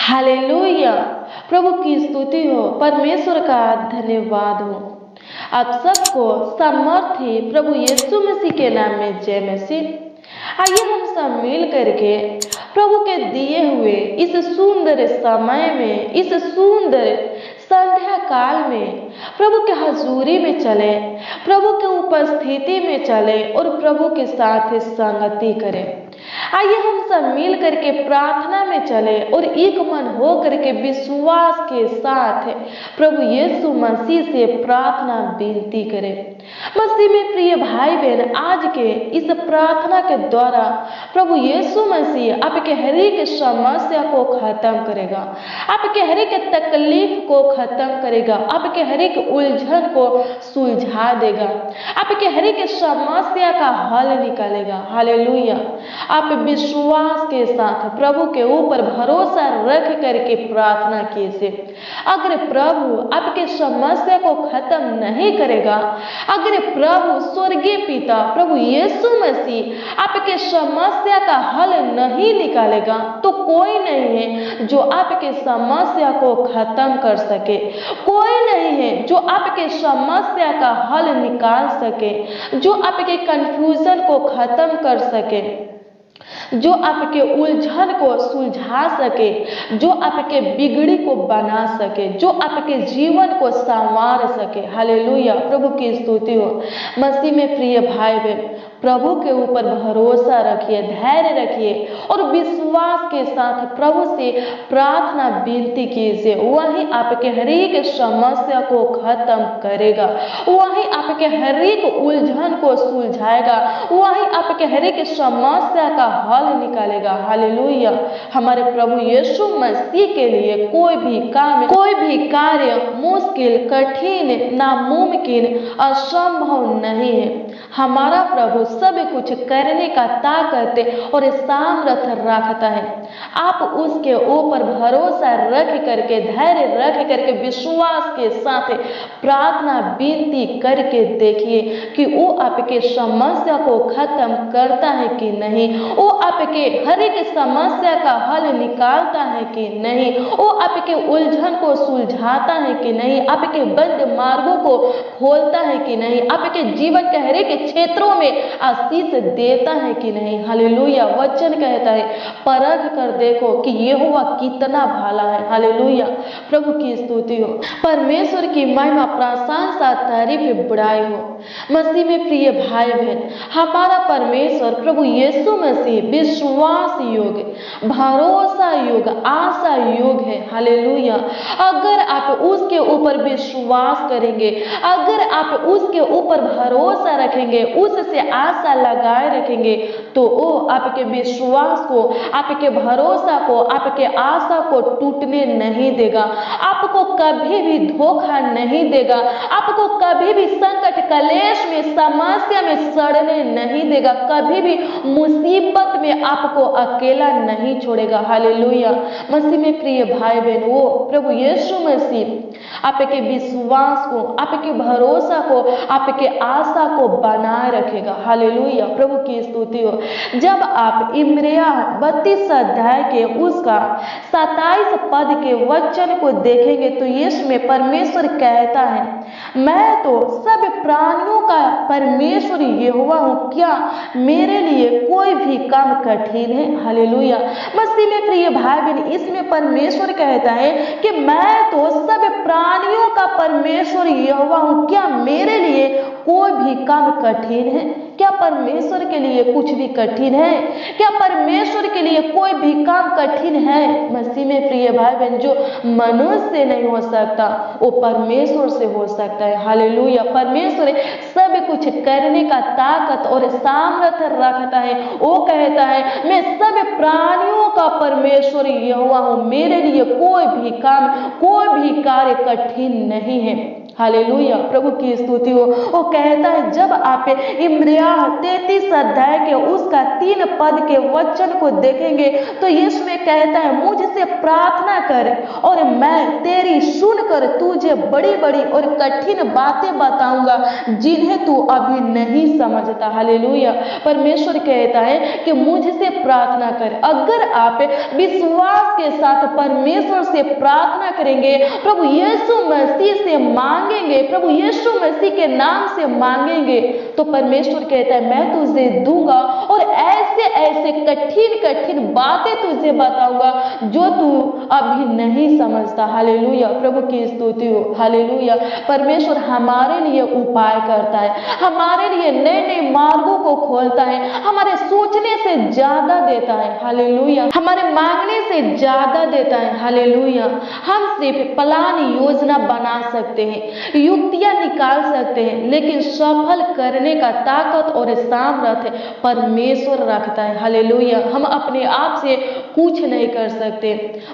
Hallelujah. प्रभु की स्तुति हो, परमेश्वर का धन्यवाद हो। आप सबको सामर्थी प्रभु यीशु मसीह के नाम में जय मसीह। आइए हम सब मिल करके प्रभु के दिए हुए इस सुंदर समय में, इस सुंदर संध्या काल में प्रभु के हजूरी में चले, प्रभु के उपस्थिति में चले और प्रभु के साथ संगति करें। आइए हम सब मिल करके प्रार्थना में चले और एक मन हो करके विश्वास के साथ प्रभु यीशु मसीह से प्रार्थना विनती करें। मसीह में प्रिय भाई बहन, आज के इस प्रार्थना के द्वारा प्रभु यीशु मसीह आपके हर एक समस्या को खत्म करेगा, आपके हर एक तकलीफ को खत्म करेगा, आपके हर एक उलझन को सुलझा देगा, आपके हर एक समस्या का हल निकालेगा। हालेलुया। आप विश्वास के साथ प्रभु के ऊपर भरोसा रख करके प्रार्थना कीजिए। अगर प्रभु आपके समस्या को खत्म नहीं करेगा, अगर प्रभु स्वर्गीय पिता प्रभु यीशु मसीह आपके समस्या का हल नहीं निकालेगा, तो कोई नहीं है जो आपके समस्या को खत्म कर सके, कोई नहीं है जो आपके समस्या का हल निकाल सके, जो आपके कंफ्यूजन को खत्म कर सके, जो आपके उलझन को सुलझा सके, जो आपके बिगड़ी को बना सके, जो आपके जीवन को संवार सके। हालेलुया। प्रभु की स्तुति हो। मसीह में प्रिय भाई बहन, प्रभु के ऊपर भरोसा रखिए, धैर्य रखिए और विश्वास के साथ प्रभु से प्रार्थना विनती कीजिए। वही आपके हर एक समस्या को खत्म करेगा, वही आपके हर एक उलझन को सुलझाएगा, वही आपके हर एक समस्या का हल निकालेगा। हालेलुया। हमारे प्रभु यीशु मसीह के लिए कोई भी काम, कोई भी कार्य मुश्किल, कठिन, नामुमकिन, असंभव नहीं है। हमारा प्रभु सब कुछ करने का ताकत और सामर्थ्य रखता है। आप उसके ऊपर भरोसा रख करके, धैर्य रख करके, विश्वास के साथ प्रार्थना विनती करके देखिए कि वो आपके समस्या को खत्म करता है कि नहीं, वो आपके हर एक समस्या का हल निकालता है कि नहीं, वो आपके उलझन को सुलझाता है कि नहीं, आपके बंद मार्गों को खोलता है कि नहीं, आपके जीवन के हर एक क्षेत्रों में आशीष देता है कि नहीं। हालेलुया। वचन कहता है, परख कर देखो कि यहोवा कितना भला है। हालेलुया। प्रभु की स्तुति हो। परमेश्वर की महिमा, प्रशंसा, तारीफ, बड़ाई हो। मसीह में प्रिय भाई बहन, हमारा परमेश्वर प्रभु यीशु मसीह विश्वास योग्य, भरोसा योग्य, आशा योग्य है। हालेलुया। अगर आप उसके ऊपर विश्वास करेंगे, अगर आप उसके ऊपर भरोसा रखेंगे, उससे आशा लगाए रखेंगे, तो वो आपके विश्वास को, आपके भरोसा को, आपके आशा को टूटने नहीं देगा, आपको कभी भी धोखा नहीं देगा, आपको कभी भी संकट, कलेश में, समस्या में सड़ने नहीं देगा, कभी भी मुसीबत में आपको अकेला नहीं छोड़ेगा। हालेलुया। मसीह में प्रिय भाई बहन, वो प्रभु यीशु मसीह आपके विश्वास को, आपके भरोसा को, आपके आशा को बनाए रखेगा। हालेलुया। प्रभु की स्तुति हो। जब आप इब्रिया 32 अध्याय के उसका 27 पद के वचन को देखेंगे तो इसमें परमेश्वर कहता है, मैं तो सब प्राणियों का परमेश्वर यहोवा हूँ, क्या मेरे लिए कोई भी काम कठिन है। हालेलुया। मसीह में प्रिय भाई बहन, इसमें परमेश्वर कहता है कि मैं तो सब प्राणियों का परमेश्वर यहोवा हूँ, क्या मेरे लिए कोई भी काम कठिन है। क्या परमेश्वर के लिए कुछ भी कठिन है? क्या परमेश्वर के लिए कोई भी काम कठिन है? मसीह में प्रिय भाई बहन, जो मनुष्य से नहीं हो सकता वो परमेश्वर से हो सकता है। हालेलुया। परमेश्वर सब कुछ करने का ताकत और सामर्थ्य रखता है। वो कहता है, मैं सब प्राणियों का परमेश्वर यहोवा हूँ, मेरे लिए कोई भी काम, कोई भी कार्य कठिन नहीं है। हालेलुया, प्रभु की स्तुति हो। वो कहता है, जब आप इब्रानियों 33 अध्याय के उसका 3 पद के वचन को देखेंगे तो इसमें कहता है, मुझसे प्रार्थना कर और मैं तेरी सुनकर तुझे बड़ी बड़ी और कठिन बातें बताऊंगा जिन्हें तू अभी नहीं समझता। हालेलुया, परमेश्वर कहता है कि मुझसे प्रार्थना कर। अगर आप विश्वास के साथ परमेश्वर से प्रार्थना करेंगे, प्रभु यीशु मसीह से मांगेंगे, प्रभु यीशु मसीह के नाम से मांगेंगे, तो परमेश्वर कहता है मैं तुझे दूंगा और ऐसे ऐसे कठिन कठिन बातें तुझे बताऊंगा जो तू अभी नहीं समझता। हालेलुया, प्रभु की स्तुति हो। हालेलुया, परमेश्वर हमारे लिए उपाय करता है, हमारे लिए नए नए मार्गों को खोलता है, हमारे सोचने से ज्यादा देता है। हालेलुया, हमारे मांगने से ज्यादा देता है। हालेलुया, हम सिर्फ प्लान योजना बना सकते हैं, युक्तियां निकाल सकते हैं, लेकिन सफल करने का ताकत और सामर्थ्य परमेश्वर रखता है। हालेलुया, हम अपने आप से कुछ नहीं कर सकते।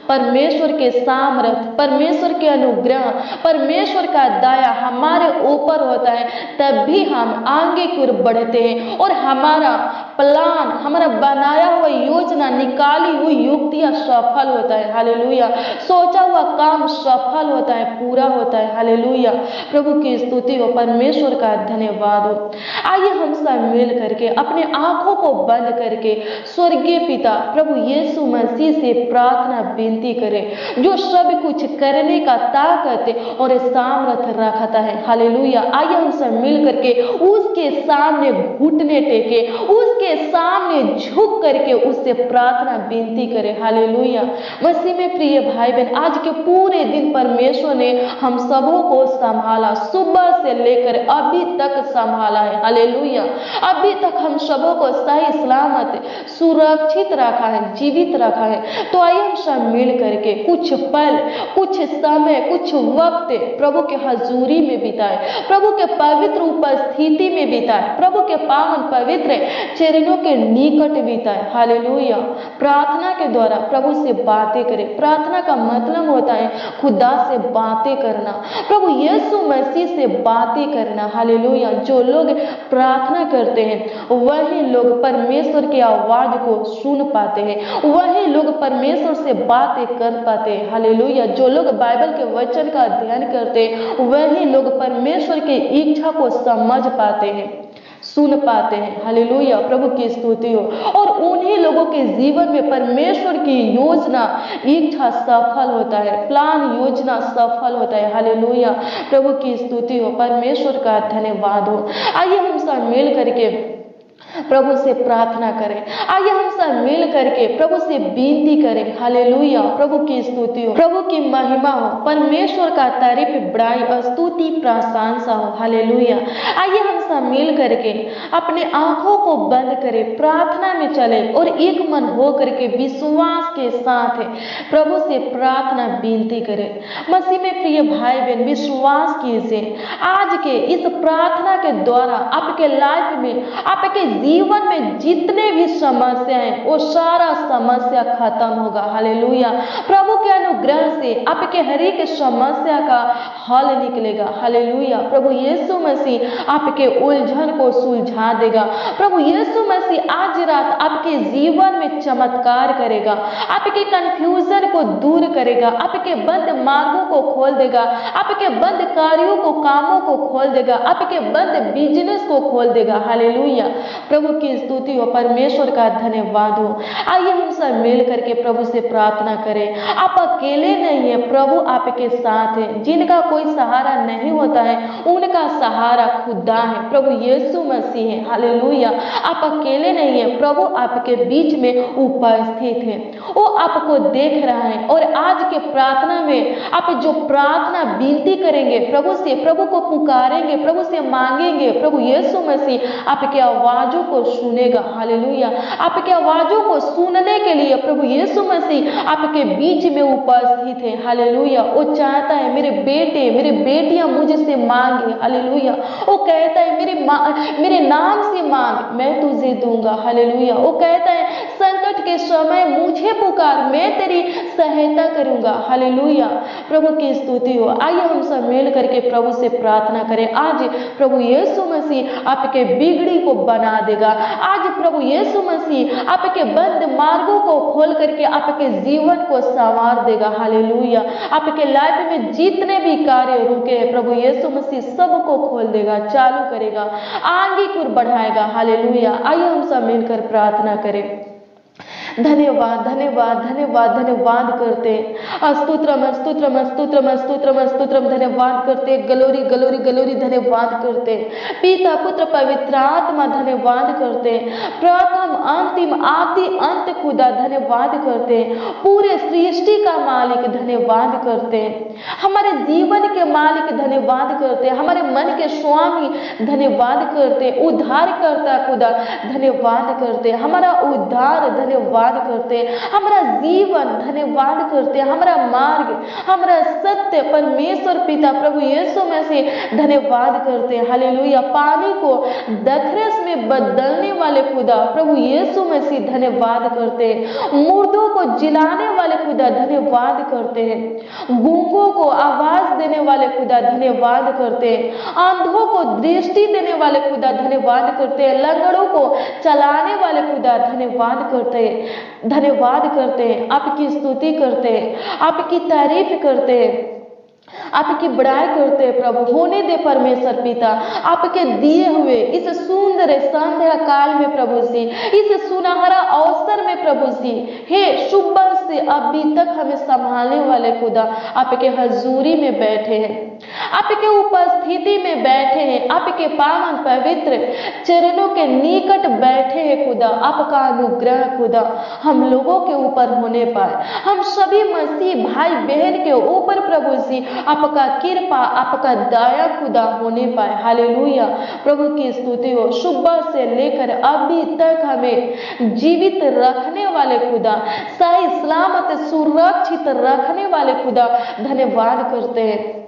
परमेश्वर के सामर्थ्य, परमेश्वर के अनुग्रह, परमेश्वर का दया हमारे ऊपर होता है, तब भी हम आगे की ओर बढ़ते हैं और हमारा प्लान, हमारा बनाया हुआ योजना, निकाली हुई युक्तियां सफल होता है। हालेलुया, सोचा हुआ काम सफल होता है, पूरा होता है। हालेलुया, प्रभु की स्तुति हो, परमेश्वर का धन्यवाद हो। आइए हम सब मिल करके अपने आंखों को बंद करके स्वर्गीय पिता प्रभु यीशु मसीह से प्रार्थना विनती करें, जो सब कुछ करने का ताकत और सामर्थ्य रखता है। हालेलुया, आइए हम सब मिल करके उसके सामने घुटने टेके, उसके सामने झुक करके उससे प्रार्थना विनती करें। हालेलुया, मसीह में प्रिय भाई बहन, आज के पूरे दिन परमेश्वर ने हम सबों को संभाला, सुबह से लेकर अभी तक संभाला है। हालेलुया, अभी तक हम सबों को सही सलामत सुरक्षित रखा है, जीवित रखा है। तो आइए हम सब मिल करके कुछ पल, कुछ समय, कुछ वक्त प्रभु के हजूरी में बिताए, प्रभु के पवित्र उपस्थिति में बिताए, प्रभु के पावन पवित्र चरणों के निकट बिताए। हालेलुया, प्रार्थना के द्वारा प्रभु से बातें करें। प्रार्थना का मतलब होता है खुदा से बातें करना, प्रभु यीशु मसीह से बातें करना। हालेलुया, जो लोग प्रार्थना करते हैं वही लोग परमेश्वर की आवाज को सुन पाते हैं, वही लोग परमेश्वर से बातें कर पाते हैं। हालेलुया, जो लोग बाइबल के वचन का अध्ययन करते हैं वही लोग परमेश्वर की इच्छा को समझ पाते हैं, सुन पाते हैं। हालेलुया, प्रभु की स्तुति हो। और उन्हीं लोगों के जीवन में परमेश्वर की योजना, इच्छा सफल होता है, प्लान योजना सफल होता है। हालेलुया, प्रभु की स्तुति हो, परमेश्वर का धन्यवाद हो। आइए हम सब मिल करके प्रभु से प्रार्थना करें, आइए हम सब मिल करके प्रभु से विनती करें। हालेलुया, प्रभु की स्तुति हो, प्रभु की महिमा हो, परमेश्वर का तारीफ, बड़ाई, स्तुति, प्रशंसा हो। हालेलुया, आइए हम सब मिल करके अपने आंखों को बंद करें, प्रार्थना में चले और एक मन हो करके विश्वास के साथ प्रभु से प्रार्थना विनती करें। मसीह में प्रिय भाई बहन, विश्वास कीजिए, आज के इस प्रार्थना के द्वारा आपके लाइफ में, आपके जीवन में जितने भी समस्या हैं वो सारा समस्या खत्म होगा। हालेलुया, प्रभु के अनुग्रह से आपके हर एक समस्या का हल निकलेगा। हालेलुया, प्रभु यीशु मसीह आपके उलझन को सुलझा देगा। प्रभु यीशु मसीह आज रात आपके जीवन में चमत्कार करेगा, आपके कंफ्यूजन को दूर करेगा, आपके बंद मार्गों को खोल देगा, आपके बंद कार्यों को, कामों को खोल देगा, आपके बंद बिजनेस को खोल देगा। हालेलुया, प्रभु की स्तुति हो, परमेश्वर का धन्यवाद हो। आइए हम सब मिल करके प्रभु से प्रार्थना करें। आप अकेले नहीं है, प्रभु आपके साथ है। जिनका कोई सहारा नहीं होता है उनका सहारा खुदा है, प्रभु यीशु मसीह है। हालेलुया, आप अकेले नहीं है, प्रभु आपके बीच में उपस्थित है, वो आपको देख रहा है। और आज के प्रार्थना में आप जो प्रार्थना विनती करेंगे प्रभु से, प्रभु को पुकारेंगे, प्रभु से मांगेंगे, प्रभु यीशु मसीह आपकी आवाजों को सुनेगा। हालेलुया, आपकी आवाजों को सुनने के लिए प्रभु यीशु मसीह आपके बीच में उपस्थित है। हालेलुया, वो चाहता है मेरे बेटे, मेरे बेटियां मुझसे मांगे। हालेलुया, वो कहता है मेरे नाम से मांग, मैं तुझे दूंगा। हालेलुया, वो कहता है संकट के समय मुझे पुकार, मैं तेरी सहायता करूंगा। हालेलुया, प्रभु की स्तुति हो। आइए हम सब मिल करके प्रभु से प्रार्थना करें। आज प्रभु यीशु मसीह आपके बिगड़ी को बना देगा। आज प्रभु यीशु मसीह आपके बंद मार्गों को खोल करके आपके जीवन को संवार देगा। हालेलुया, आपके लाइफ में जितने भी कार्य रुके हैं प्रभु यीशु मसीह सबको खोल देगा, चालू करेगा, आगे को बढ़ाएगा। हालेलुया, आइए हम सब मिलकर प्रार्थना करें। धन्यवाद धन्यवाद धन्यवाद धन्यवाद करते, स्तोत्रम स्तोत्रम स्तोत्रम स्तोत्रम स्तोत्रम, धन्यवाद करते, गलोरी गलोरी गलोरी, धन्यवाद करते, पिता पुत्र पवित्र आत्मा धन्यवाद करते, प्रथम अंतिम आदि अंत खुदा धन्यवाद करते, पूरे सृष्टि का मालिक धन्यवाद करते, हमारे जीवन के मालिक धन्यवाद करते, हमारे मन के स्वामी धन्यवाद करते, उद्धारकर्ता खुदा धन्यवाद करते, हमारा उद्धार धन्यवाद करते, हमारा जीवन धन्यवाद करते, हमारा मार्ग, हमारा सत्य परमेश्वर पिता प्रभु यीशु मसीह धन्यवाद करते। हालेलुया, पानी को दखरस में बदलने वाले खुदा प्रभु यीशु मसीह धन्यवाद करते, मुर्दों को जिलाने वाले खुदा धन्यवाद करते हैं, गूंगों को आवाज देने वाले खुदा धन्यवाद करते, अंधों को दृष्टि देने वाले खुदा धन्यवाद करते, लंगड़ों को चलाने वाले खुदा धन्यवाद करते, धन्यवाद करते, आपकी स्तुति करते, आपकी तारीफ करते, आपकी बड़ाई करते प्रभु। होने दे परमेश्वर पिता आपके दिए हुए इस सुंदर संध्या काल में प्रभु जी, इस सुनहरा अवसर में प्रभु जी, हे सुबह से अभी तक हमें संभालने वाले खुदा आपके हजूरी में बैठे हैं, आपके उपस्थिति में बैठे हैं, आपके पावन पवित्र चरणों के निकट बैठे हैं खुदा। आपका अनुग्रह खुदा हम लोगों के ऊपर होने पाए, हम सभी मसीह भाई बहन के ऊपर प्रभु जी आपका कृपा, आपका दया खुदा होने पाए। हालेलुया, प्रभु की स्तुति हो। सुबह से लेकर अभी तक हमें जीवित रखने वाले खुदा, सही सलामत सुरक्षित रखने वाले खुदा धन्यवाद करते हैं,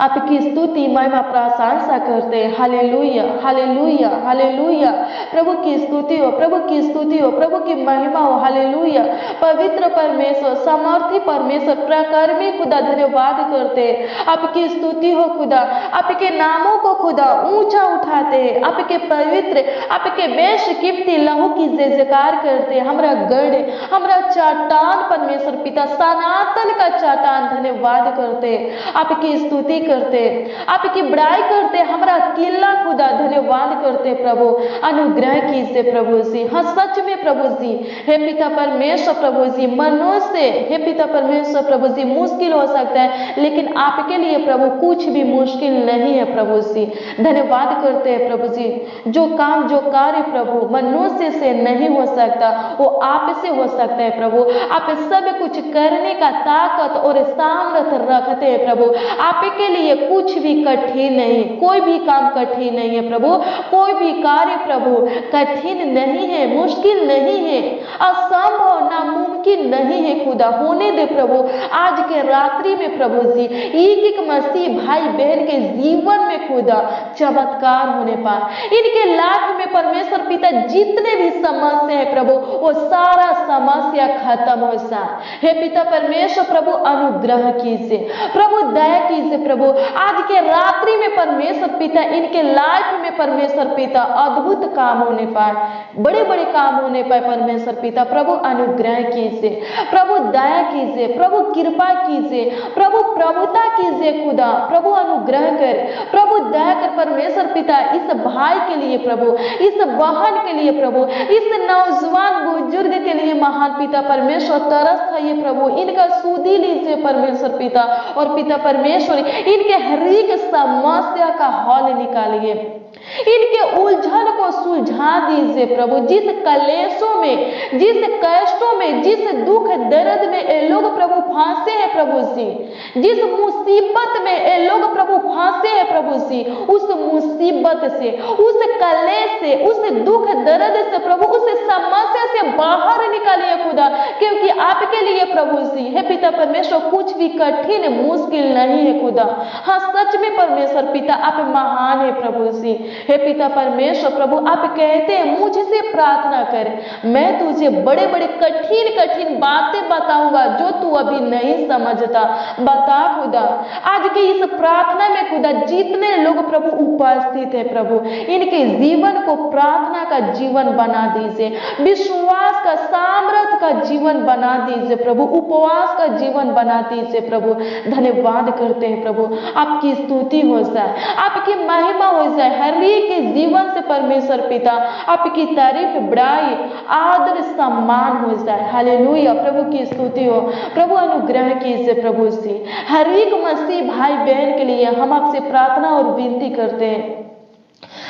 आपकी स्तुति महिमा प्रशंसा करते हैं। हालेलुया हालेलुया हालेलुया, प्रभु की स्तुति हो, प्रभु की स्तुति हो, प्रभु की महिमा हो। हालेलुया, पवित्र परमेश्वर, सामर्थी परमेश्वर, प्रकर्मी खुदा धन्यवाद करते हैं, आपकी स्तुति हो खुदा, आपके नामों को खुदा ऊंचा उठाते हैं, आपके पवित्र, आपके बेशकीमती लहू की जयजयकार करते हैं। हमारा गढ़, हमारा चट्टान परमेश्वर पिता, सनातन का चट्टान धन्यवाद करते हैं, आपकी स्तुति करते, आपकी बड़ाई करते, हमारा किला खुदा धन्यवाद करते प्रभु। अनुग्रह कीजिए प्रभु जी, हाँ सच में प्रभु जी, हे पिता परमेश्वर प्रभु जी, मनुष्य से हे पिता परमेश्वर प्रभु जी मुश्किल हो सकता है, लेकिन आपके लिए प्रभु कुछ भी मुश्किल नहीं है प्रभु जी। धन्यवाद करते हैं प्रभु जी, जो काम जो कार्य प्रभु मनुष्य से नहीं हो सकता वो आप से हो सकता है प्रभु। आप सब कुछ करने का ताकत और सामर्थ्य रखते हैं प्रभु, आपके लिए कुछ भी कठिन नहीं, कोई भी काम कठिन नहीं है प्रभु, कोई भी कार्य प्रभु कठिन नहीं है, मुश्किल नहीं है, असंभव नामुमकिन नहीं है खुदा। होने दे प्रभु आज के रात्रि में प्रभु जी, एक एक मसीह भाई बहन के जीवन में खुदा चमत्कार होने पाए, इनके लाइफ में परमेश्वर पिता जितने भी समस्या है प्रभु वो सारा समस्या खत्म हो जाए। हे पिता परमेश्वर प्रभु अनुग्रह कीजिए प्रभु, दया कीजिए प्रभु, आज के रात्रि में परमेश्वर पिता इनके लाइफ में परमेश्वर पिता अद्भुत काम होने पाए, बड़े बड़े काम होने पाए परमेश्वर पिता। प्रभु अनुग्रह कीजिए प्रभु, दया कीजिए प्रभु, कृपा कीजिए प्रभु, प्रभुता कीजिए खुदा। प्रभु अनुग्रह कर प्रभु, दया कर परमेश्वर पिता, इस भाई के लिए प्रभु, इस बहन के लिए प्रभु, इस नौजवान बुजुर्ग के लिए महान पिता परमेश्वर तरस खाइए प्रभु, इनका सुधी लीजिए परमेश्वर पिता, और पिता परमेश्वर इनके हर एक समस्या का हल निकालिए, इनके उलझन को सुलझा दीजिए प्रभु। जिस कलेशों में, जिस कष्टों में, जिस दुख दर्द में ये लोग प्रभु फांसे हैं प्रभु जी, जिस मुसीबत में ये लोग प्रभु फांसे हैं प्रभु जी, उस मुसीबत से, उस कलेश से, उस दुख दर्द से प्रभु, उस समस्या से बाहर निकालिए खुदा, क्योंकि आपके लिए प्रभु जी हे पिता परमेश्वर कुछ भी कठिन मुश्किल नहीं है खुदा। हाँ सच में परमेश्वर पिता आप महान है प्रभु जी, हे पिता परमेश्वर प्रभु, आप कहते हैं मुझसे प्रार्थना कर, मैं तुझे बड़े बड़े कठिन कठिन बातें बताऊंगा जो तू अभी नहीं समझता। बता खुदा, आज के इस प्रार्थना में खुदा जितने लोग प्रभु उपस्थित है प्रभु, इनके जीवन को प्रार्थना का जीवन बना दीजिए, विश्वास का सामर्थ का जीवन बना दीजिए प्रभु, उपवास का जीवन बना दीजिए प्रभु। धन्यवाद करते हैं प्रभु, आपकी स्तुति हो जाए, आपकी महिमा हो जाए हर एक के जीवन से परमेश्वर पिता, आपकी तारीफ बड़ाई आदर सम्मान हो जाए। हालेलुया, प्रभु की स्तुति हो प्रभु, अनुग्रह कीजिए प्रभु से हर एक मसीह भाई बहन के लिए हम आपसे प्रार्थना और विनती करते हैं,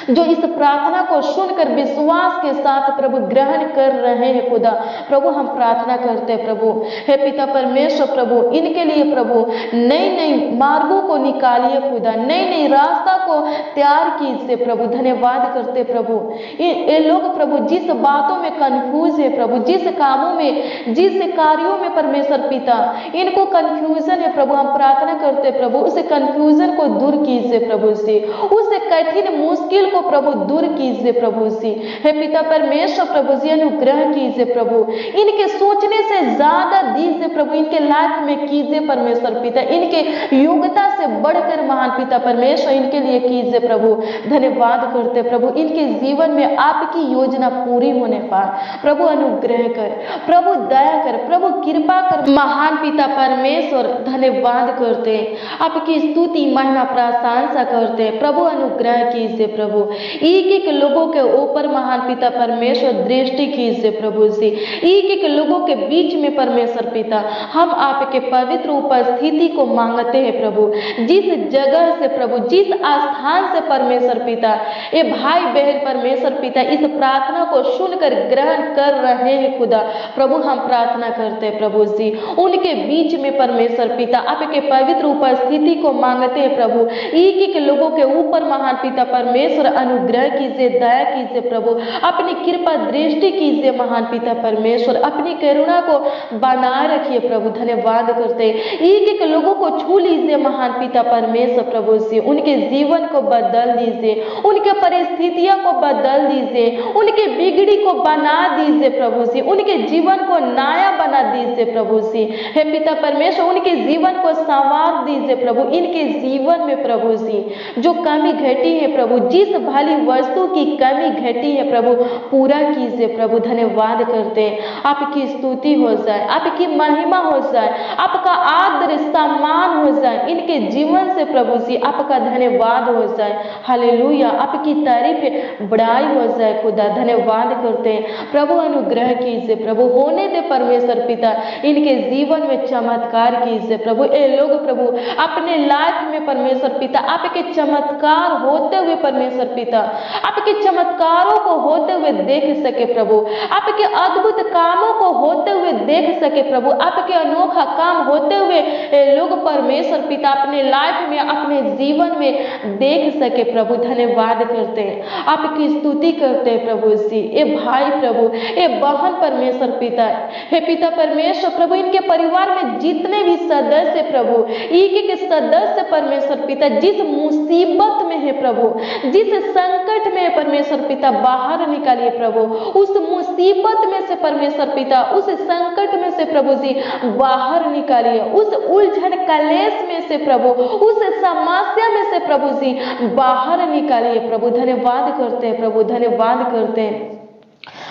जो इस प्रार्थना को सुनकर विश्वास के साथ प्रभु ग्रहण कर रहे हैं खुदा। प्रभु हम प्रार्थना करते हैं प्रभु, हे पिता परमेश्वर प्रभु, इनके लिए प्रभु नई नई मार्गों को निकालिए खुदा, नई नई रास्ता को तैयार कीजिए प्रभु। धन्यवाद करते प्रभु, ये लोग प्रभु जिस बातों में कंफ्यूज है प्रभु, जिस कामों में जिस कार्यों में परमेश्वर पिता इनको कंफ्यूजन है प्रभु, हम प्रार्थना करते प्रभु उस कंफ्यूजन को दूर कीजिए प्रभु से, उस कठिन मुश्किल को प्रभु दूर कीजिए प्रभु से। हे पिता परमेश्वर प्रभु जी अनुग्रह कीजिए प्रभु, इनके सोचने से ज्यादा दीजिए प्रभु, इनके लाइफ में कीजिए परमेश्वर पिता, इनके योग्यता से बढ़कर महान पिता परमेश्वर इनके लिए कीजिए प्रभु। धन्यवाद करते प्रभु, इनके जीवन में आपकी योजना पूरी होने पाए प्रभु, अनुग्रह कर प्रभु, दया कर प्रभु, कृपा कर महान पिता परमेश्वर। धन्यवाद करते, आपकी स्तुति महिमा प्रशंसा करते प्रभु, अनुग्रह कीजिए प्रभु, एक एक लोगों के ऊपर महान पिता परमेश्वर दृष्टि कीजिए प्रभु से, एक एक लोगों के बीच में परमेश्वर पिता हम आपके पवित्र उपस्थिति को मांगते हैं प्रभु। जिस जगह से प्रभु, जिस स्थान से परमेश्वर पिता ये भाई बहन परमेश्वर पिता इस प्रार्थना को सुनकर ग्रहण कर रहे हैं खुदा, प्रभु हम प्रार्थना करते हैं प्रभु जी, उनके बीच में परमेश्वर पिता आपके पवित्र उपस्थिति को मांगते हैं प्रभु। एक एक लोगों के ऊपर महान पिता परमेश्वर अनुग्रह कीजिए, दया कीजिए प्रभु, अपनी कृपा दृष्टि कीजिए महान पिता परमेश्वर, अपनी करुणा को बनाए रखिए प्रभु। धन्यवाद करते, एक एक लोगों को छू लीजिए महान पिता परमेश्वर प्रभु से, उनके जीवन को बदल दीजिए, उनके परिस्थितियों को बदल दीजिए, उनके बिगड़ी को बना दीजिए प्रभु से, उनके जीवन को नया बना दीजिए प्रभु से। हे पिता परमेश्वर उनके जीवन को संवार दीजिए प्रभु, इनके जीवन में प्रभु से जो कमी घटी है प्रभु, जिस भली वस्तु की कमी घटी है प्रभु पूरा कीजिए प्रभु। धन्यवाद करते हैं, आपकी स्तुति हो जाए, आपकी महिमा हो जाए, आपका आदर सम्मान हो जाए इनके जीवन से प्रभु जी, आपका धन्यवाद हो जाए। हालेलुया, आपकी तारीफ बड़ाई हो जाए खुदा। धन्यवाद करते हैं प्रभु, अनुग्रह कीजिए प्रभु, होने दे परमेश्वर पिता इनके जीवन में चमत्कार कीजिए प्रभु। ये लोग प्रभु अपने लाइफ में परमेश्वर पिता आपके चमत्कार होते हुए परमेश्वर पिता आपके चमत्कारों को होते हुए देख सके प्रभु, आपके अद्भुत कामों को होते हुए देख सके प्रभु, आपके अनोखा काम होते हुए लोग परमेश्वर पिता अपने लाइफ में अपने जीवन में देख सके प्रभु। धन्यवाद करते हैं, आपकी स्तुति करते हैं प्रभु जी। ये भाई प्रभु, ये बहन परमेश्वर पिता, हे पिता परमेश्वर प्रभु, इनके परिवार में जितने भी सदस्य प्रभु, एक एक सदस्य परमेश्वर पिता जिस मुसीबत में है प्रभु, जिस संकट में परमेश्वर पिता बाहर निकालिए प्रभु, उस मुसीबत में से परमेश्वर पिता, उस संकट में से प्रभु जी बाहर निकालिए, उस उलझन कलेश में से प्रभु, उस समस्या में से प्रभु जी बाहर निकालिए प्रभु। धन्यवाद करते हैं प्रभु, धन्यवाद करते हैं,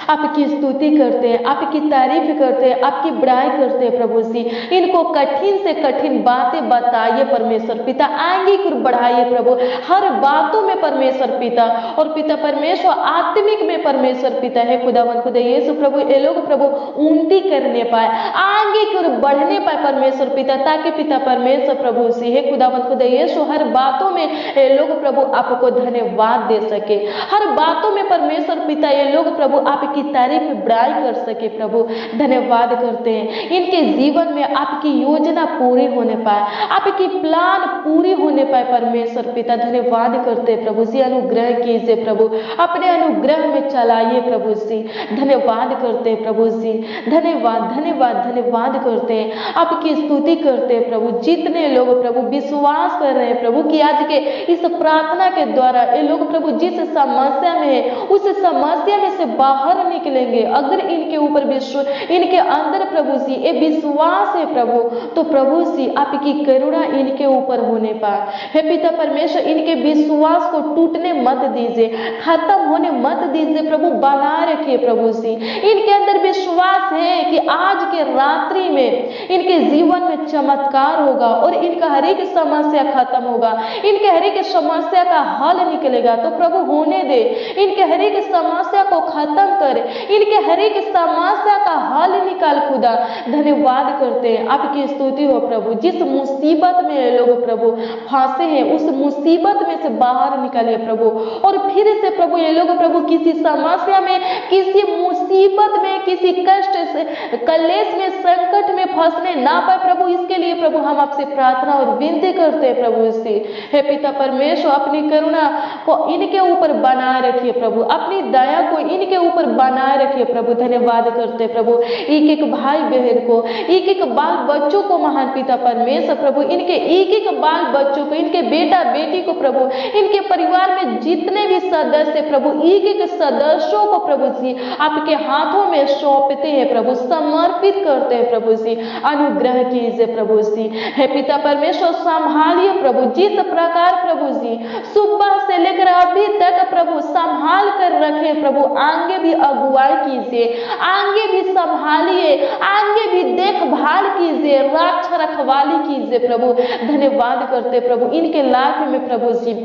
आपकी स्तुति करते हैं, आपकी तारीफ करते हैं, आपकी बड़ाई करते हैं प्रभु जी। इनको कठिन से कठिन बातें बताइए परमेश्वर पिता, आगे की बढ़ाइए प्रभु हर बातों में परमेश्वर पिता, और पिता परमेश्वर आत्मिक में परमेश्वर पिता है खुदावन खुदा यीशु प्रभु, ये लोग प्रभु उन्नति करने पाए, आगे की ओर बढ़ने पाए परमेश्वर पिता, ताकि पिता परमेश्वर प्रभु से है खुदावन खुदा यीशु हर बातों में ये लोग प्रभु आपको धन्यवाद दे सके, हर बातों में परमेश्वर पिता ये लोग प्रभु आपकी तारीफ बड़ाई कर सके प्रभु। धन्यवाद करते हैं इनके जीवन में आपकी योजना पूरी होने पाए, आपकी प्लान पूरी होने पाए परमेश्वर पिता। धन्यवाद करते प्रभु जी, अनुग्रह कीजिए प्रभु, अपने अनुग्रह में चलाइए प्रभु जी। धन्यवाद करते प्रभु जी, धन्यवाद धन्यवाद धन्यवाद करते हैं, आपकी स्तुति करते हैं प्रभु। जितने लोग प्रभु विश्वास कर रहे हैं प्रभु कि आज के इस प्रार्थना के द्वारा ये लोग प्रभु जिस समस्या में है उस समस्या में से बाहर निकलेंगे, अगर इनके ऊपर इनके अंदर प्रभु जी ये विश्वास है प्रभु, तो प्रभु जी आपकी करुणा इनके ऊपर होने पाए। हे पिता परमेश्वर, इनके विश्वास को टूटने मत दीजिए, खत्म होने मत दीजिए प्रभु, बनाए रखिए प्रभु जी। इनके अंदर विश्वास है कि आज के रात्रि में इनके जीवन में चमत्कार होगा और इनका हर एक समस्या खत्म होगा, इनके हर एक समस्या का हल निकलेगा। तो प्रभु होने दे, इनके हर एक समस्या को खत्म कर, इनके हर एक समस्या का हल निकाल खुदा। धन्यवाद करते हैं, आपकी स्तुति हो प्रभु। जिस मुसीबत में ये लोग प्रभु फंसे हैं उस मुसीबत में से बाहर निकालिए प्रभु, और फिर से प्रभु ये लोग प्रभु किसी समस्या में, किसी मुसीबत में, किसी कष्ट से, कलेश में, संकट में फंसने ना पाए प्रभु। इसके लिए प्रभु हम आपसे प्रार्थना और विनती करते हैं प्रभु से। हे पिता परमेश्वर, अपनी करुणा को इनके ऊपर बनाए रखिए प्रभु, अपनी दया को इनके ऊपर बनाए रखिए प्रभु। धन्यवाद करते प्रभु, एक एक भाई बहन को, एक एक बाल बच्चों को महान पिता परमेश्वर प्रभु, इनके एक एक बाल बच्चों को, इनके बेटा बेटी को प्रभु, इनके परिवार में जितने भी सदस्य प्रभु, एक एक सदस्यों को प्रभु जी आपके हाथों में सौंपते हैं प्रभु, समर्पित करते हैं प्रभु जी। अनुग्रह कीजिए प्रभु जी। हे पिता परमेश्वर, संभालिए प्रभु, जिस प्रकार प्रभु जी सुबह से लेकर अभी तक प्रभु संभाल कर रखे प्रभु, आगे भी अगुवाई कीजिए, आगे भी संभालिए, आगे भी देखभाल कीजिए, रक्षा रखवाली कीजिए प्रभु। धन्यवाद करते प्रभु, इनके लाइफ में प्रभु जी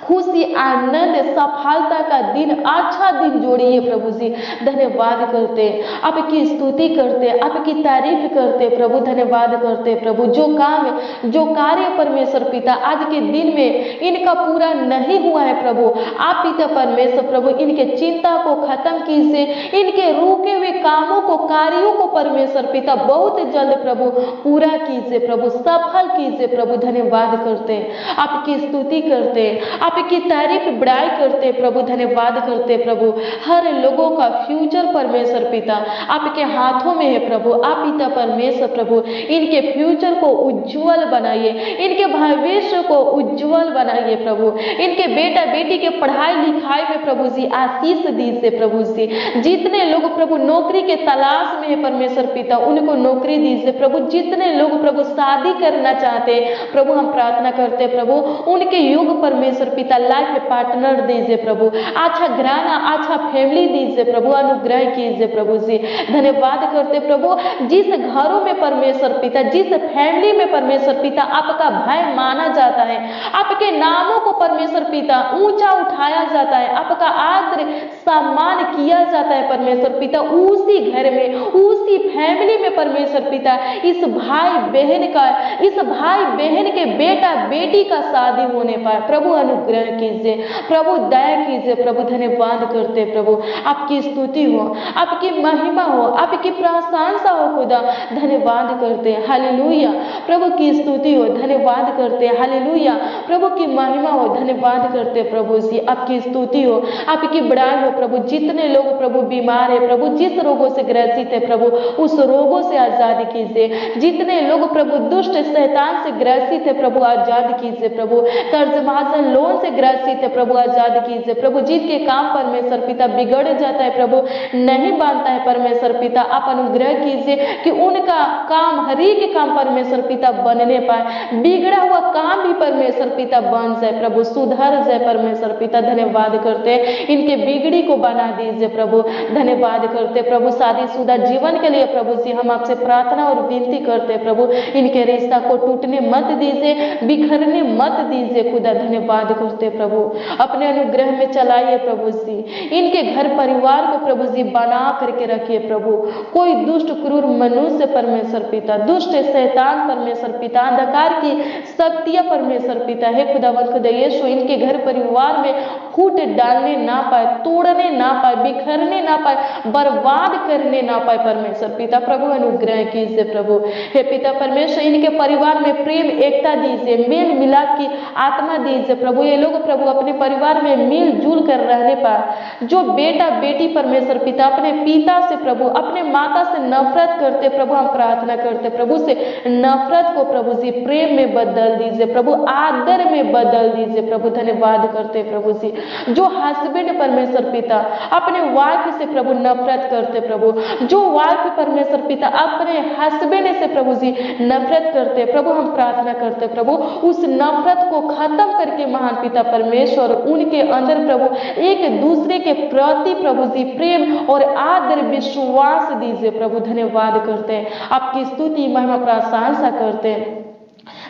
खुशी, आनंद, सफलता का दिन, अच्छा दिन जोड़िए प्रभु जी। धन्यवाद करते, आपकी स्तुति करते, आपकी तारीफ करते प्रभु। धन्यवाद करते प्रभु, जो काम, जो कार्य परमेश्वर पिता आज के दिन में इनका पूरा नहीं हुआ है प्रभु, आप पिता परमेश्वर प्रभु इनके चिंता को खत्म कीजिए, इनके रुके हुए कामों को, कार्यों को परमेश्वर पिता बहुत जल्द प्रभु पूरा कीजिए प्रभु, सफल कीजिए प्रभु। धन्यवाद करते, आपकी स्तुति करते, आपकी तारीफ बड़ाई करते प्रभु। धन्यवाद करते प्रभु, हर लोगों का फ्यूचर परमेश्वर पिता आपके हाथों में है प्रभु। आप पिता परमेश्वर प्रभु इनके फ्यूचर को उज्जवल बनाइए, इनके भविष्य को उज्जवल बनाइए प्रभु। इनके बेटा बेटी के पढ़ाई लिखाई में प्रभु जी आशीष दीजिए प्रभु जी। जितने लोग प्रभु नौकरी के तलाश में है परमेश्वर पिता, उनको नौकरी दीजिए प्रभु। जितने लोग प्रभु शादी करना चाहते प्रभु, हम प्रार्थना करते प्रभु उनके योग परमेश्वर पिता लाइफ पार्टनर दीजिए प्रभु, अच्छा घराना, अच्छा फैमिली दीजिए प्रभु। अनुग्रह कीजिए प्रभु जी। धन्यवाद करते प्रभु, जिस घरों में परमेश्वर पिता, जिस फैमिली में परमेश्वर पिता आपका भय माना जाता है, आपके नामों को परमेश्वर पिता ऊंचा उठाया जाता है, आपका आदर सम्मान किया जाता है परमेश्वर पिता, उसी घर में, उसी फैमिली में परमेश्वर पिता इस भाई बहन का, इस भाई बहन के बेटा बेटी का शादी होने पाए प्रभु। अनुग्रह कीजिए प्रभु, दया कीजिए प्रभु। धन्यवाद करते प्रभु, आपकी स्तुति हो, आपकी महिमा हो, आपकी प्रशंसा हो खुदा। धन्यवाद करते, हालेलुया प्रभु की स्तुति हो। धन्यवाद करते, हालेलुया प्रभु की महिमा हो। धन्यवाद करते प्रभु जी, आपकी स्तुति हो, आपकी बड़ाई हो प्रभु। जितने लोग प्रभु बीमार है प्रभु, जिस रोगों से ग्रसित है प्रभु, उस रोगों से आजाद कीजिए। जितने लोग प्रभु दुष्ट शैतान से ग्रसित है प्रभु, आजाद कीजिए प्रभु। कर्ज महाजन लोन से ग्रसित है प्रभु, आजाद कीजिए प्रभु। जिनके काम परमेश्वर पिता बिगड़ जाता है प्रभु, नहीं बनता है परमेश्वर पिता, आप अनुग्रह कीजिए कि उनका काम, हर एक काम परमेश्वर पिता बनने पाए। बिगड़ा हुआ काम भी परमेश्वर पिता बन जाए प्रभु, सुधर जाए परमेश्वर पिता। धन्यवाद करते, इनके बिगड़ी को बना दीजिए प्रभु। धन्यवाद करते प्रभु, शादीशुदा जीवन के लिए प्रभु जी हम आपसे प्रार्थना और विनती करते प्रभु, इनके रिश्ता को टूटने मत दीजिए, बिखरने मत दीजिए खुदा। धन्यवाद करते प्रभु, अपने अनुग्रह में चलाइए प्रभु जी। इनके घर परिवार को प्रभु जी बना करके रखिए प्रभु। कोई दुष्ट क्रूर मनुष्य परमेश्वर पिता, दुष्ट शैतान परमेश्वर पिता, अंधकार की शक्तियां परमेश्वर पिता है खुदावंद खुदा यीशु, इनके घर परिवार में फूट डालने ना पाए, तोड़ तोड़ने ना पाए, बिखरने ना पाए, बर्बाद करने ना पाए परमेश्वर पिता प्रभु अनुग्रह कीजिए प्रभु। हे पिता परमेश्वर इनके परिवार में प्रेम एकता दीजिए, मेल मिलाप की आत्मा दीजिए प्रभु। ये लोग प्रभु अपने परिवार में मिलजुल कर रहने पाए। जो बेटा बेटी परमेश्वर पिता अपने पिता से प्रभु, अपने माता से नफरत करते प्रभु, हम प्रार्थना करते प्रभु से नफरत को प्रभु जी प्रेम में बदल दीजिए प्रभु, आदर में बदल दीजिए प्रभु। धन्यवाद करते प्रभु जी। जो हस्बैंड परमेश्वर पिता अपने वाइफ से प्रभु नफरत करते प्रभु, जो वाइफ परमेश्वर पिता अपने हस्बैंड से प्रभु जी नफरत करते प्रभु, हम प्रार्थना करते प्रभु उस नफरत को खत्म करके महान पिता परमेश्वर उनके अंदर प्रभु एक दूसरे के प्रति प्रभु जी प्रेम और आदर विश्वास दीजिए प्रभु। धन्यवाद करते हैं, आपकी स्तुति महिमा प्रशंसा करते हैं,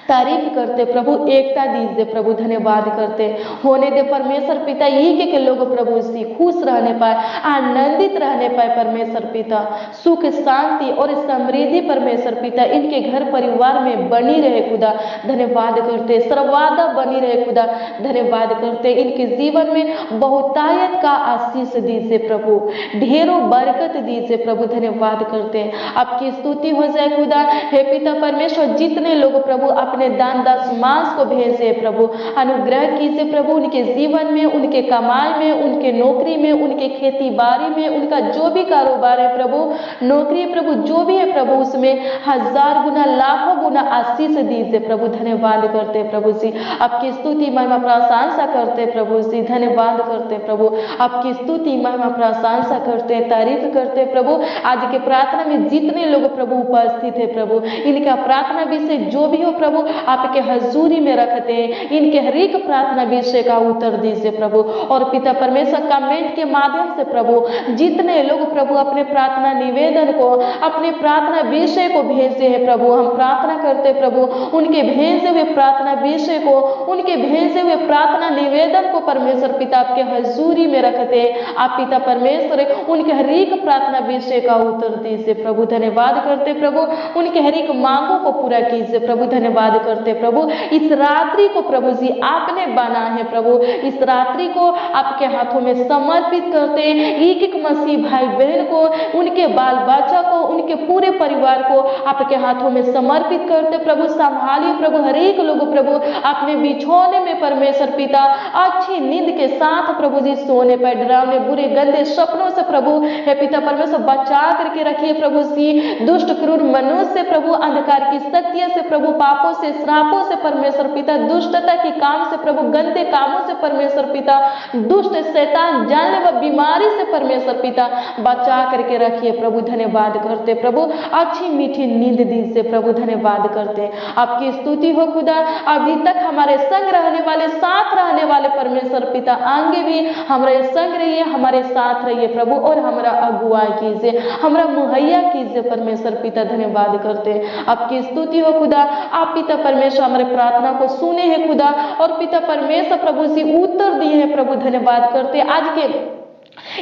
तारीफ करते प्रभु, एकता दीजिए प्रभु। धन्यवाद करते होने दे परमेश्वर पिता एक लोग प्रभु से खुश रहने पाए, आनंदित रहने पाए परमेश्वर पिता। सुख शांति और समृद्धि परमेश्वर पिता इनके घर परिवार में बनी रहे खुदा। धन्यवाद करते, सर्वदा बनी रहे खुदा। धन्यवाद करते, इनके जीवन में बहुतायत का आशीष दीजिए प्रभु, ढेरों बरकत दीजिए प्रभु। धन्यवाद करते, आपकी स्तुति हो जाए खुदा। हे पिता परमेश्वर जितने लोग प्रभु अपने दान दशमांश को भेजे प्रभु, अनुग्रह कीजिए प्रभु उनके जीवन में, उनके कमाई में, उनके नौकरी में, उनके खेती बाड़ी में, उनका जो भी कारोबार है प्रभु, नौकरी प्रभु जो भी है प्रभु, उसमें हजार गुना लाखों गुना आशीष दीजिए प्रभु। धन्यवाद करते प्रभु जी, आपकी स्तुति महिमा प्रशंसा करते प्रभु जी। धन्यवाद करते प्रभु, आपकी स्तुति महिमा प्रशंसा करते, तारीफ करते प्रभु। आज के प्रार्थना में जितने लोग प्रभु उपस्थित है प्रभु, इनका प्रार्थना विषय जो भी हो प्रभु आपके हजूरी में रखते हैं, इनके हर एक प्रार्थना विषय का उत्तर दीजिए प्रभु। और पिता परमेश्वर कमेंट के माध्यम से प्रभु जितने लोग प्रभु अपने प्रार्थना निवेदन को, अपने प्रार्थना विषय को भेजे हैं प्रभु, हम प्रार्थना करते प्रभु उनके भेजे हुए प्रार्थना विषय को, उनके भेजे हुए प्रार्थना निवेदन को परमेश्वर पिता आपके हजूरी में रखते हैं। आप पिता परमेश्वर उनके हर एक प्रार्थना विषय का उत्तर दीजिए प्रभु। धन्यवाद करते प्रभु, उनके हर एक मांगों को पूरा कीजिए प्रभु। धन्यवाद करते प्रभु, इस रात्रि को प्रभु जी आपने बना है प्रभु, इस रात्रि को आपके हाथों में समर्पित करते हैं। एक एक मसीह भाई बहन को, उनके बाल बच्चा को, उनके पूरे परिवार को आपके हाथों में समर्पित करते प्रभु। संभालिए प्रभु हर एक लोग प्रभु अपने बिछौने में परमेश्वर पिता अच्छी नींद के साथ प्रभु जी सोने पर, डरावने बुरे गंदे सपनों से प्रभु हे पिता परमेश्वर बचा करके रखिए प्रभु जी। दुष्ट क्रूर मनुष्य प्रभु, अंधकार की शक्तियों से प्रभु, पापों से, श्रापों से परमेश्वर पिता, दुष्टता के काम से प्रभु, गंदे कामों से परमेश्वर पिता, दुष्ट शैतान जानलेवा बीमारी से परमेश्वर पिता बचा करके रखिए प्रभु। धन्यवाद करते प्रभु, अच्छी मीठी नींद दीजिए प्रभु। धन्यवाद करते, आपकी स्तुति हो खुदा। अभी तक हमारे संग रहने वाले, साथ रहने वाले परमेश्वर पिता आगे भी हमारे संग रहिए, हमारे साथ रहिए प्रभु, और हमारा अगुवाई कीजिए, हमारा मुहैया कीजिए परमेश्वर पिता। धन्यवाद करते, आपकी स्तुति हो खुदा। आप पिता परमेश्वर हमारे प्रार्थना को सुने हैं खुदा, और पिता परमेश्वर प्रभु से उत्तर दिए हैं प्रभु। धन्यवाद करते, आज के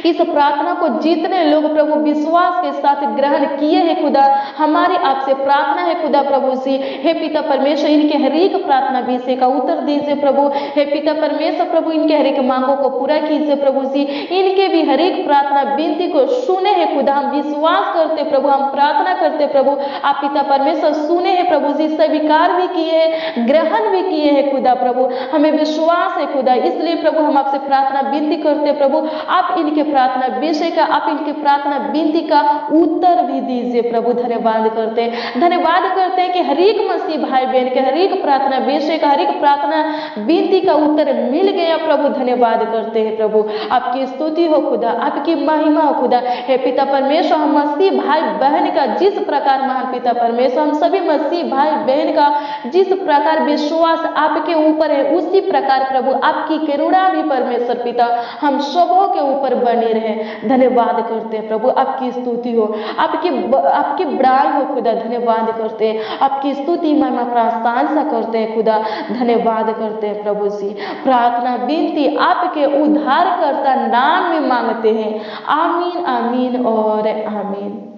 इस प्रार्थना को जितने लोग प्रभु विश्वास के साथ ग्रहण किए हैं खुदा, हमारी आपसे प्रार्थना है खुदा प्रभु जी। हे पिता परमेश्वर इनके हर एक प्रार्थना विषय का उत्तर दीजिए प्रभु। हे पिता परमेश्वर प्रभु इनके हर एक मांगों को पूरा कीजिए प्रभु जी। इनके भी हर एक प्रार्थना विनती को सुने हैं खुदा, हम विश्वास करते प्रभु, हम प्रार्थना करते प्रभु, आप पिता परमेश्वर सुने हैं प्रभु जी, स्वीकार भी किए हैं, ग्रहण भी किए हैं खुदा प्रभु, हमें विश्वास है खुदा। इसलिए प्रभु हम आपसे प्रार्थना विनती करते प्रभु, आप इनके प्रार्थना विषय का, आप इनके प्रार्थना विनती का उत्तर भी दीजिए प्रभु। धन्यवाद करते हैं कि हर एक मसीह भाई बहन के हर एक प्रार्थना विषय का, हर एक प्रार्थना विनती का उत्तर मिल गया प्रभु। धन्यवाद करते हैं प्रभु, आपकी स्तुति हो खुदा, आपकी महिमा हो खुदा। हे पिता परमेश्वर हम मसीह भाई बहन का जिस प्रकार, महान पिता परमेश्वर हम सभी मसीह भाई बहन का जिस प्रकार विश्वास आपके ऊपर है, उसी प्रकार प्रभु आपकी करुणा भी परमेश्वर पिता हम सबों के ऊपर बने रहे। धन्यवाद करते हैं प्रभु, आपकी स्तुति हो, आपकी बड़ाई हो खुदा। धन्यवाद करते हैं, आपकी स्तुति महिमा प्रशंसा करते हैं खुदा। धन्यवाद करते हैं प्रभु जी। प्रार्थना विनती आपके उद्धारकर्ता नाम में मांगते हैं, आमीन आमीन और आमीन।